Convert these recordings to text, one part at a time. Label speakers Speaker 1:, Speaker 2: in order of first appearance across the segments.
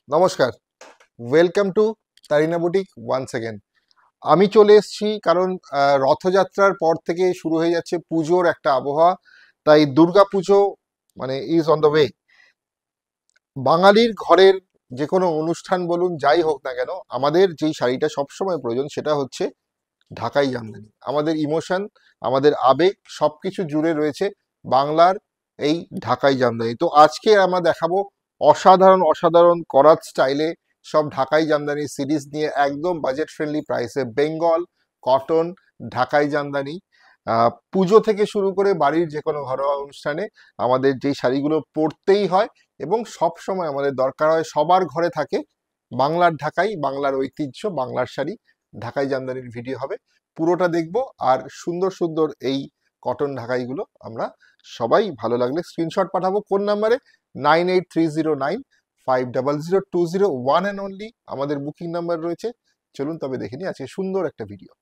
Speaker 1: নমস্কার, welcome to Tarina boutique once again. আমি চলে এসেছি কারণ রথযাত্রার পর থেকে শুরু হয়ে যাচ্ছে পুজোর একটা আবহাওয়া। তাই দুর্গা পুজো মানে ইজ অন দ্য ওয়ে। বাঙালির ঘরের যে কোনো অনুষ্ঠান বলুন যাই হোক না কেন, আমাদের যেই শাড়িটা সবসময় প্রয়োজন সেটা হচ্ছে ঢাকাই জামদানি। আমাদের ইমোশন, আমাদের আবেগ সবকিছু জুড়ে রয়েছে বাংলার এই ঢাকাই জামদানি। তো আজকে আমরা দেখাবো অসাধারণ অসাধারণ করাত স্টাইলে সব ঢাকাই জামদানি সিরিজ নিয়ে একদম বাজেট ফ্রেন্ডলি প্রাইসে বেঙ্গল কটন ঢাকাই জামদানি। পুজো থেকে শুরু করে বাড়ির যে কোনো ঘরোয়া অনুষ্ঠানে আমাদের যেই শাড়িগুলো পরতেই হয় এবং সব সময় আমাদের দরকার হয়, সবার ঘরে থাকে বাংলার ঢাকাই, বাংলার ঐতিহ্য, বাংলার শাড়ি। ঢাকাই জামদানির ভিডিও হবে, পুরোটা দেখবো। আর সুন্দর সুন্দর এই কটন ঢাকাইগুলো আমরা সবাই ভালো লাগলে স্ক্রিনশট পাঠাবো কোন নাম্বারে? 9830950020, ওয়ান অ্যান্ড অনলি আমাদের বুকিং নাম্বার রয়েছে। চলুন তবে দেখে নিই আজকে সুন্দর একটা ভিডিও।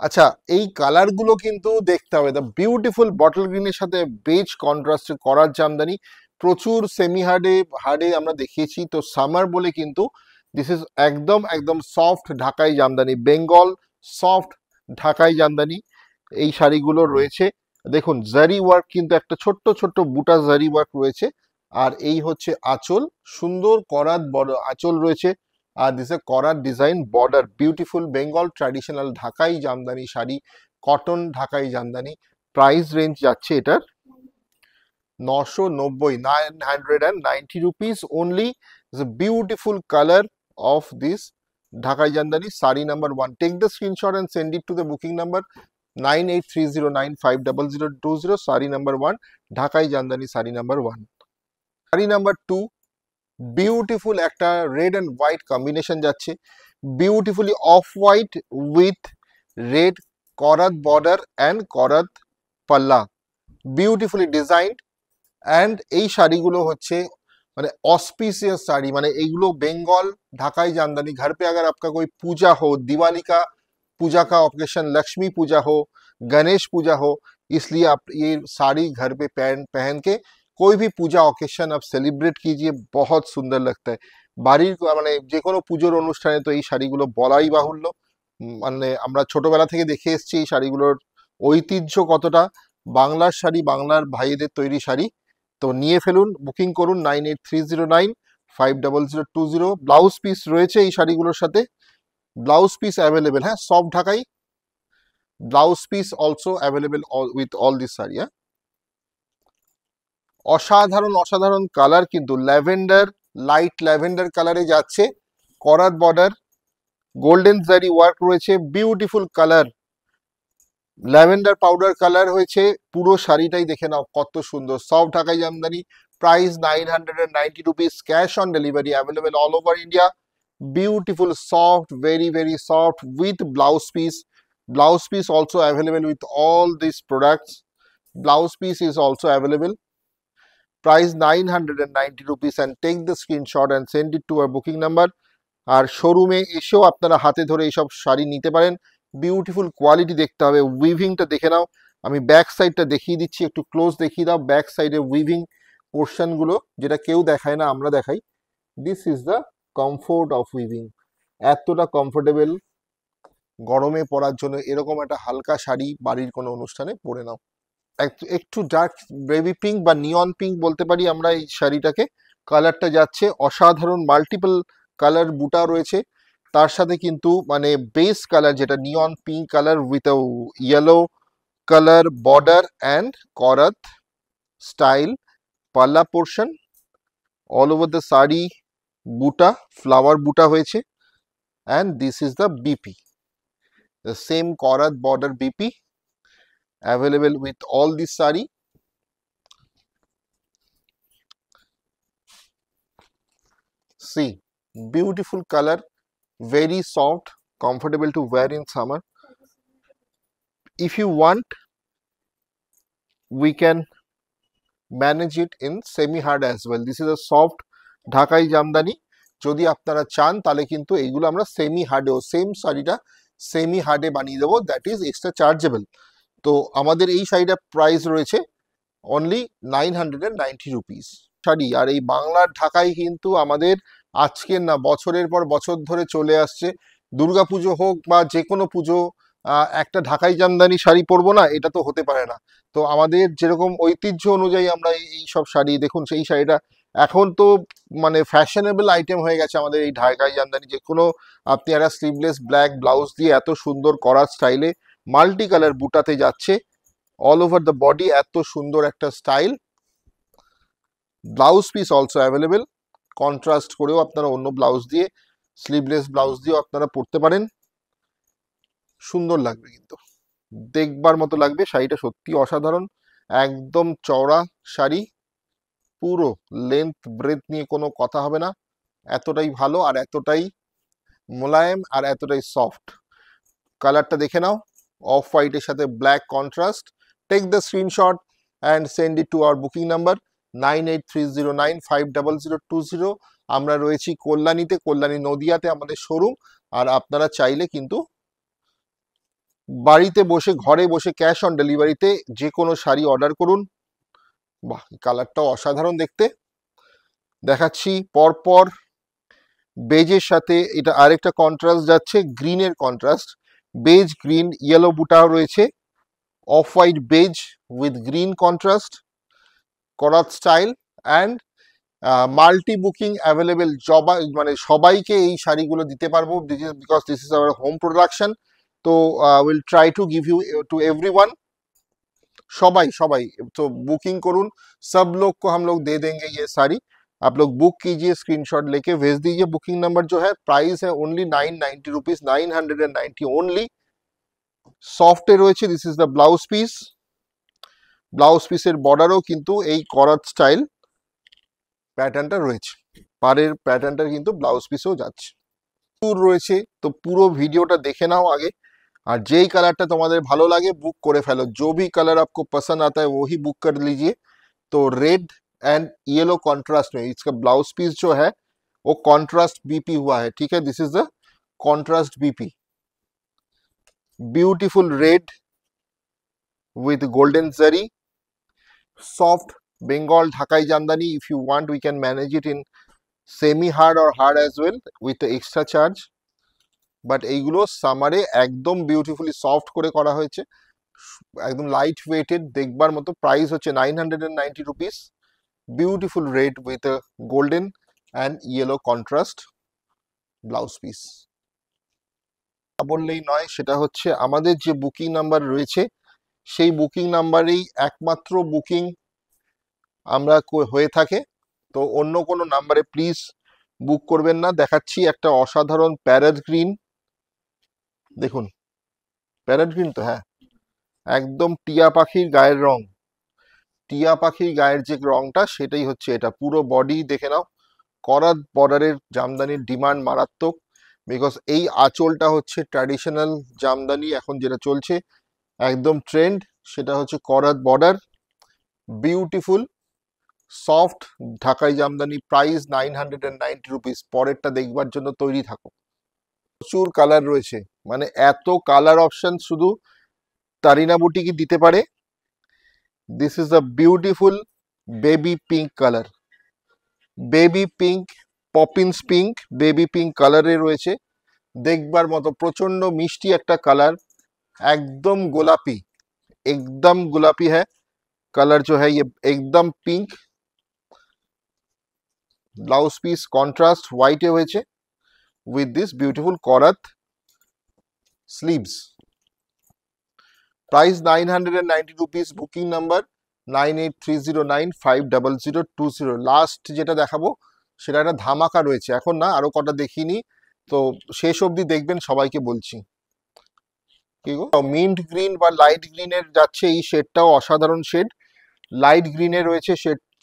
Speaker 1: আচ্ছা, এই কালারগুলো কিন্তু দেখতে হবে। দ্য বিউটিফুল বটল গ্রিনের সাথে বেজ কন্ট্রাস্টে করার জামদানি, প্রচুর সেমি হার্ডে হার্ডে আমরা দেখিয়েছি। তো সামার বলে কিন্তু দিস ইজ একদম একদম সফট ঢাকাই জামদানি, বেঙ্গল সফট ঢাকাই জামদানি এই শাড়িগুলো রয়েছে। দেখুন জারি ওয়ার্ক, কিন্তু একটা ছোট্ট ছোট্ট বুটা জারি ওয়ার্ক রয়েছে। আর এই হচ্ছে আঁচল, সুন্দর করাত বড় আঁচল রয়েছে। আর দিস এ করার design border, beautiful Bengal traditional ঢাকাই জামদানি শাড়ি, কটন ঢাকাই জামদানি। প্রাইস রেঞ্জ যাচ্ছে এটার 990, 990 rupees only. Beautiful colour of this Dhakai jamdani, sari number 1। Take the screenshot and send it to the booking number 9830950020, sari number 1 Dhakai jamdani, sari number 1। Sari number 2, beautiful একটা রেড অ্যান্ড হোয়াইট কম্বিনেশন যাচ্ছে, beautifully off white with red করাত border and করাত পাল্লা, beautifully designed. And এই শাড়িগুলো হচ্ছে মানে auspicious sari, মানে এইগুলো बेंगल ढाकाई जामदानी। घर पे अगर आपका कोई पूजा हो, दिवाली का पूजा का ऑकेशन, लक्ष्मी पूजा हो, गणेश पूजा हो, इसलिए आप ये साड़ी घर पे पहन के कोई भी पूजा ऑकेशन आप सेलिब्रेट कीजिए, बहुत सुंदर लगता है। বাড়ির মানে যে কোনো পুজোর অনুষ্ঠানে তো এই শাড়িগুলো বলাই বাহুল্য। মানে আমরা ছোটবেলা থেকে দেখে এসেছি এই শাড়িগুলোর ঐতিহ্য কতটা। বাংলার শাড়ি, বাংলার ভাইদের তৈরি শাড়ি। তো নিয়ে ফেলুন, বুকিং করুন 9830950020। ব্লাউজ পিস রয়েছে এই শাড়িগুলোর সাথে, ব্লাউজ পিস অ্যাভেলেবেল। হ্যাঁ, সব ঢাকাই blouse piece also available with all this sari. হ্যাঁ, অসাধারণ অসাধারণ কালার, কিন্তু ল্যাভেন্ডার, লাইট ল্যাভেন্ডার কালারে যাচ্ছে, করাত বর্ডার, গোল্ডেন জারি ওয়ার্ক রয়েছে, beautiful colour, lavender powder colour হয়েছে। পুরো শাড়িটাই দেখে নাও কত সুন্দর, সফট ঢাকাই Jamdani. Price 990 rupees, cash on delivery available all over India. Beautiful soft, very very soft with blouse piece. Blouse piece also available with all these products. Blouse piece is also available. Price 990 rupees, and take the screenshot and send it to our booking number. আর শোরুমে এসেও আপনারা হাতে ধরে এইসব শাড়ি নিতে পারেন। Beautiful quality দেখতে হবে, উইভিংটা দেখে নাও। আমি ব্যাক সাইডটা দেখিয়ে দিচ্ছি, একটু ক্লোজ দেখিয়ে দাও। ব্যাক সাইডে উইভিং পোর্শনগুলো যেটা কেউ দেখায় না, আমরা দেখাই। This is the comfort of weaving. এতটা কমফোর্টেবল, গরমে পরার জন্য এরকম একটা হালকা শাড়ি বাড়ির কোনো অনুষ্ঠানে পরে নাও। একটু ডার্ক বেবি পিঙ্ক বা নিয়ন পিঙ্ক বলতে পারি আমরা এই শাড়িটাকে। কালারটা যাচ্ছে অসাধারণ, মাল্টিপল কালার বুটা রয়েছে। তার সাথে কিন্তু মানে বেস কালার যেটা neon pink colour with a yellow colour border and করাত স্টাইল পাল্লা portion all over the sari. বুটা ফ্লাওয়ার বুটা হয়েছে, and this is the BP, the same korat border BP available with all this sari. See, beautiful color, very soft, comfortable to wear in summer. If you want, we can manage it in semi hard as well. This is a soft ঢাকাই জামদানি। যদি আপনারা চান তাহলে কিন্তু এইগুলো আমরা semi হার্ডেও, same শাড়িটা semi হার্ডে বানিয়ে দেবো, দ্যাট ইজ এক্সট্রা চার্জেবল। তো আমাদের এই শাড়িটার প্রাইস রয়েছে অনলি 990 রুপিস শাড়ি। আর এই বাংলার ঢাকাই কিন্তু আমাদের আজকের না, বছরের পর বছর ধরে চলে আসছে। দুর্গাপুজো হোক বা যে কোনো পুজো, একটা ঢাকাই জামদানি শাড়ি পরবো না, এটা তো হতে পারে না। তো আমাদের যেরকম ঐতিহ্য অনুযায়ী আমরা এই সব শাড়ি, দেখুন সেই শাড়িটা এখন তো মানে ফ্যাশনেবল আইটেম হয়ে গেছে আমাদের এই ঢাকাই জামদানি। যে কোনো আপনি একটা স্লিভলেস ব্ল্যাক ব্লাউজ দিয়ে এত সুন্দর করার স্টাইলে মাল্টি কালার বুটাতে যাচ্ছে অল ওভার দ্য বডি, এত সুন্দর একটা style. Blouse piece also available, contrast করেও আপনারা অন্য ব্লাউজ দিয়ে, স্লিভলেস ব্লাউজ দিয়েও আপনারা পরতে পারেন। সুন্দর লাগবে, কিন্তু দেখবার মতো লাগবে। শাড়িটা সত্যি অসাধারণ, একদম চওড়া শাড়ি, পুরো লেন্থ ব্রেথ নিয়ে কোনো কথা হবে না, এতটাই ভালো আর এতটাই মোলায়েম আর এতটাই সফট। কালারটা দেখে নাও, অফ হোয়াইটের সাথে black contrast. Take the screenshot and send it to our booking number 9830950020। আমরা রয়েছি কল্যাণীতে, কল্যাণী নদিয়াতে আমাদের শোরুম। আর আপনারা চাইলে কিন্তু বাড়িতে বসে, ঘরে বসে ক্যাশ অন ডেলিভারিতে যে কোনো শাড়ি অর্ডার করুন। বাহ, কালারটাও অসাধারণ দেখতে। দেখাচ্ছি পরপর বেজের সাথে এটা আরেকটা কন্ট্রাস্ট যাচ্ছে, গ্রিনের কন্ট্রাস্ট, বেজ গ্রিন ইয়েলো বুটাও রয়েছে, off white beige with green contrast, করাত style and multi booking available. মানে সবাইকে এই শাড়িগুলো দিতে পারবো, because this is our home production. তো will try to give you to everyone. सबाई सबाई तो बुकिंग करूँ, सब लोग को हम लोग दे देंगे ये साड़ी। आप लोग बुक कीजिए, स्क्रीनशॉट लेके भेज दीजिए। बुकिंग नंबर जो है, प्राइस है ओनली 990 रुपीज, 990 ओनली। सॉफ्ट রয়েছে। This is the blouse piece. Blouse পিসের বর্ডারও কিন্তু এই করাত স্টাইল প্যাটার্নটা রয়েছে, পাড়ের প্যাটার্নটা কিন্তু ব্লাউজ পিসেও যাচ্ছে রয়েছে। তো পুরো ভিডিওটা দেখে নাও আগে, और जेई कलरটা তোমাদের ভালো লাগে বুক করে ফেলো। जो भी कलर आपको पसंद आता है वो ही बुक कर लीजिए। तो रेड एंड येलो कॉन्ट्रास्ट में इसका ब्लाउज पीस जो है वो कॉन्ट्रास्ट बीपी हुआ है, ठीक है। This is the contrast BP, beautiful red with golden zari, soft Bengal Dhakai Jamdani. If you want, we can manage it in semi hard or hard as well with the extra charge. But এইগুলো সামারে একদম beautifully soft করে করা হয়েছে, একদম light weighted, দেখবার মতো। Price হচ্ছে 990 rupees. Beautiful red with a golden and yellow contrast blouse piece. বললেই নয়, সেটা হচ্ছে আমাদের যে বুকিং নাম্বার রয়েছে, সেই বুকিং নাম্বারেই একমাত্র বুকিং আমরা হয়ে থাকে। তো অন্য কোনো নাম্বারে প্লিজ বুক করবেন না। দেখাচ্ছি একটা অসাধারণ প্যারেট গ্রিন, দেখুন প্যারেট গ্রিন তো, হ্যাঁ একদম টিয়া পাখির গায়ের রং, টিয়া পাখির গায়ের যে রংটা সেটাই হচ্ছে এটা। পুরো বডি দেখে নাও, করাত বর্ডারের জামদানির ডিমান্ড মারাত্মক, বিকজ এই আঁচলটা হচ্ছে ট্র্যাডিশনাল জামদানি এখন যেটা চলছে একদম ট্রেন্ড, সেটা হচ্ছে করাত বর্ডার। বিউটিফুল সফট ঢাকাই জামদানি, প্রাইস 990 রুপিস। পরেরটা দেখবার জন্য তৈরি থাকো। প্রচুর কালার রয়েছে, মানে এত কালার অপশন শুধু তারিনা বুটিকই দিতে পারে। This is a beautiful baby pink colour, baby pink, Poppins pink, baby pink কালারে রয়েছে, দেখবার মতো প্রচন্ড মিষ্টি একটা কালার, एकदम गोलापी, एकदम गुलाबी है कलर जो है ये, एकदम pink. Blouse piece contrast white হয়েছে with this beautiful করাত sleeves। Price 990 rupees. Booking number 9830950020। Last যেটা দেখাবো সেটা একটা ধামাকা রয়েছে, এখন না আরো কটা দেখিনি, তো শেষ অবধি দেখবেন, সবাইকে বলছি। কি গো, মিন্ট গ্রিন বা লাইট গ্রিনের যাচ্ছে, এই শেডটাও অসাধারণ শেড, লাইট গ্রিনে রয়েছে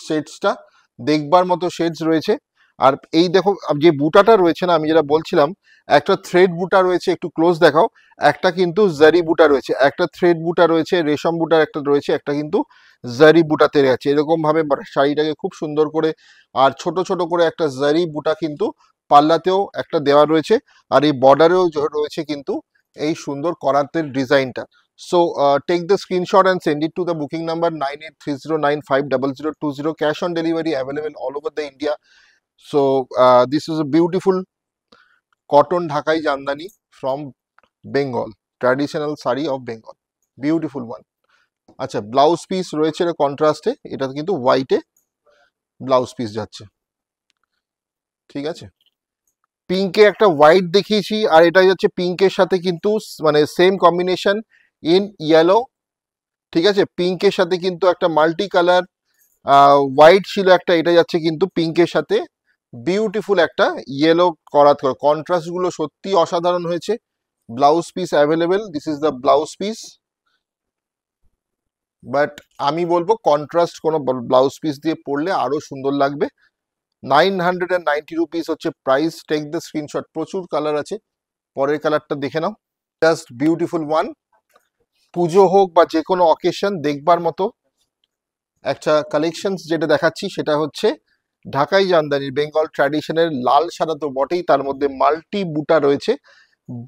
Speaker 1: শেডসটা, দেখবার মতো শেডস রয়েছে। আর এই দেখো যে বুটাটা রয়েছে না, আমি যেটা বলছিলাম, একটা থ্রেড বুটা রয়েছে, একটু ক্লোজ দেখাও, একটা কিন্তু জারি বুটা রয়েছে, একটা থ্রেড বুটা রয়েছে, রেশম বুটার একটা রয়েছে, একটা কিন্তু জারি বুটাতে রয়েছে। এরকম ভাবে শাড়িটাকে খুব সুন্দর করে, আর ছোট ছোট করে একটা জারি বুটা কিন্তু পাল্লাতেও একটা দেওয়া রয়েছে, আর এই বর্ডারেও রয়েছে কিন্তু এই সুন্দর করাতের ডিজাইনটা। So take the screenshot and send it to the booking number 9830950020. Cash on delivery available all over the India. So this is a beautiful cotton ঢাকাই Jamdani from Bengal, traditional sari of Bengal, beautiful one. আচ্ছা, blouse piece রয়েছে কন্ট্রাস্টে, এটা কিন্তু হোয়াইটে blouse piece যাচ্ছে, ঠিক আছে। পিঙ্কে একটা white দেখিয়েছি, আর এটা যাচ্ছে পিঙ্কের সাথে কিন্তু মানে সেম কম্বিনেশন ইন ইয়েলো, ঠিক আছে। পিঙ্কের সাথে কিন্তু একটা মাল্টি কালার হোয়াইট ছিল একটা, এটা যাচ্ছে কিন্তু পিঙ্কের সাথে বিউটিফুল একটা ইয়েলো করা, কন্ট্রাস্ট গুলো সত্যি অসাধারণ হয়েছে। Blouse piece available, this is the blouse piece, but আমি বলবো কন্ট্রাস্ট কোনো ব্লাউজ পিস দিয়ে পরলে আরো সুন্দর লাগবে। 990 রুপিস হচ্ছে প্রাইস, টেক দ্য স্ক্রিনশট। প্রচুর কালার আছে, পরের কালারটা দেখে নাও, জাস্ট বিউটিফুল ওয়ান। পুজো হোক বা যে কোনো অকেশন দেখবার মতো একটা কালেকশন যেটা দেখাচ্ছি সেটা হচ্ছে ঢাকাই জামদানির বেঙ্গল ট্র্যাডিশনের লাল সাদা তো বটেই, তার মধ্যে মাল্টি বুটা রয়েছে,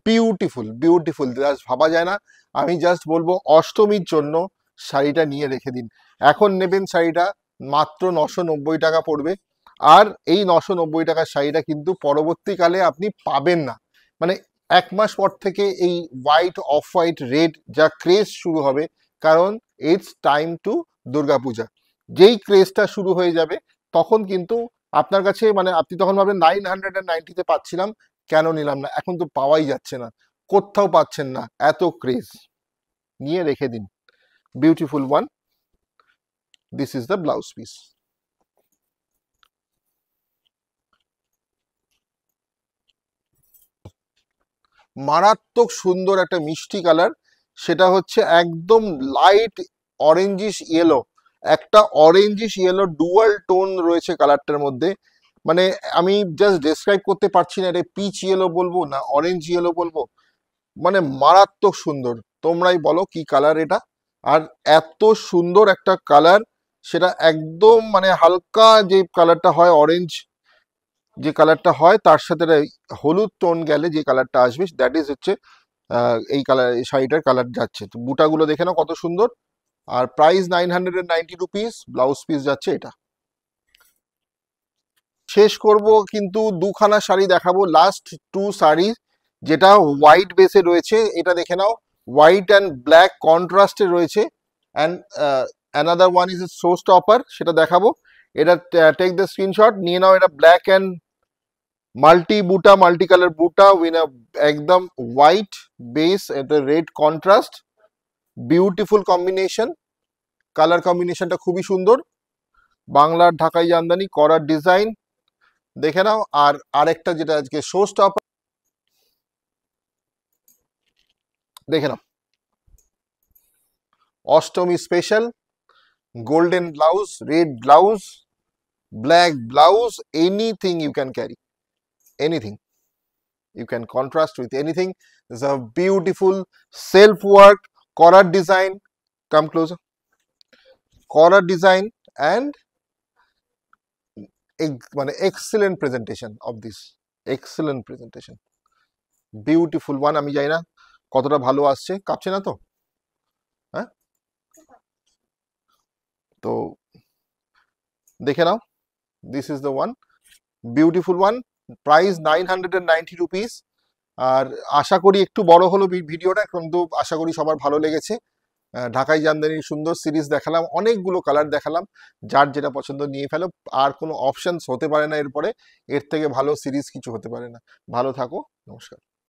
Speaker 1: বিউটিফুল বিউটিফুল, জাস্ট ভাবা যায় না। আমি জাস্ট বলবো অষ্টমীর জন্য শাড়িটা নিয়ে রেখে দিন, এখন নেবেন শাড়িটা মাত্র 990 টাকা পড়বে। আর এই 990 টাকার শাড়িটা কিন্তু পরবর্তীকালে আপনি পাবেন না, মানে 1 মাস পর থেকে এই হোয়াইট অফ হোয়াইট রেড যা ক্রেজ শুরু হবে, কারণ ইটস টাইম টু দুর্গাপূজা। যেই ক্রেজটা শুরু হয়ে যাবে তখন কিন্তু আপনার কাছে মানে আপনি তখন ভাবেন 990-তে পাচ্ছিলাম, কেন নিলাম না, এখন তো পাওয়াই যাচ্ছে না, কোথাও পাচ্ছেন না, এত ক্রেজ। নিয়ে রেখে দিন, beautiful one, this is the blouse piece. মারাত্মক সুন্দর একটা মিষ্টি কালার, সেটা হচ্ছে একদম লাইট অরেঞ্জিশ ইয়েলো, একটা অরেঞ্জিশ ইয়েলো ডুয়াল টোন রয়েছে কালারটার মধ্যে, মানে আমি জাস্ট ডেসক্রাইব করতে পারছি না এটা পিচ ইয়েলো বলবো না অরেঞ্জ ইয়েলো বলবো, মানে মারাত্মক সুন্দর। তোমরাই বলো কি কালার এটা, আর এত সুন্দর একটা কালার, সেটা একদম মানে হালকা যে কালারটা হয় অরেঞ্জ, যে কালারটা হয় তার সাথে হলুদ টোন গেলে যে কালারটা আসবে দ্যাট ইজ হচ্ছে এই কালার, এই শাড়িটার কালার যাচ্ছে। তো বুটাগুলো দেখে নাও কত সুন্দর, আর প্রাইস 990 রুপিস, ব্লাউজ পিস যাচ্ছে এটা। শেষ করব কিন্তু দুখানা শাড়ি দেখাবো, লাস্ট টু শাড়ি, যেটা হোয়াইট বেসে রয়েছে, এটা দেখে নাও, হোয়াইট অ্যান্ড ব্ল্যাক কন্ট্রাস্টে রয়েছে, and another one is show stopper, সেটা দেখাবো। এটা টেক দ্য স্ক্রিনশট, নিয়ে নাও। এটা ব্ল্যাক অ্যান্ড মাল্টি বুটা, মাল্টি কালার বুটা উইন একদম হোয়াইট বেস, এটা red contrast, beautiful combination, colour কম্বিনেশনটা খুবই সুন্দর, বাংলার ঢাকাই জামদানি করার ডিজাইন দেখে নাও। আর আরেকটা যেটা আজকে শো স্টপ দেখে নাও, Ashtami special, golden blouse, red blouse, black blouse, anything you can carry, anything you can contrast with anything. It's a beautiful self work collar design, come closer, collar design, and মানে excellent presentation of this, excellent presentation, beautiful one। আমি জানি না কতটা ভালো আসছে, কাঁপছে না তো, হ্যাঁ, তো দেখে নাও, this is the one, beautiful one, price 990 rupees। আর আশা করি একটু বড় হলো ভিডিওটা, কিন্তু আশা করি সবার ভালো লেগেছে। ঢাকাই জামদানির সুন্দর সিরিজ দেখালাম, অনেকগুলো কালার দেখালাম, যার যেটা পছন্দ নিয়ে ফেলো, আর কোনো অপশনস হতে পারে না এরপরে, এর থেকে ভালো সিরিজ কিছু হতে পারে না। ভালো থাকো, নমস্কার।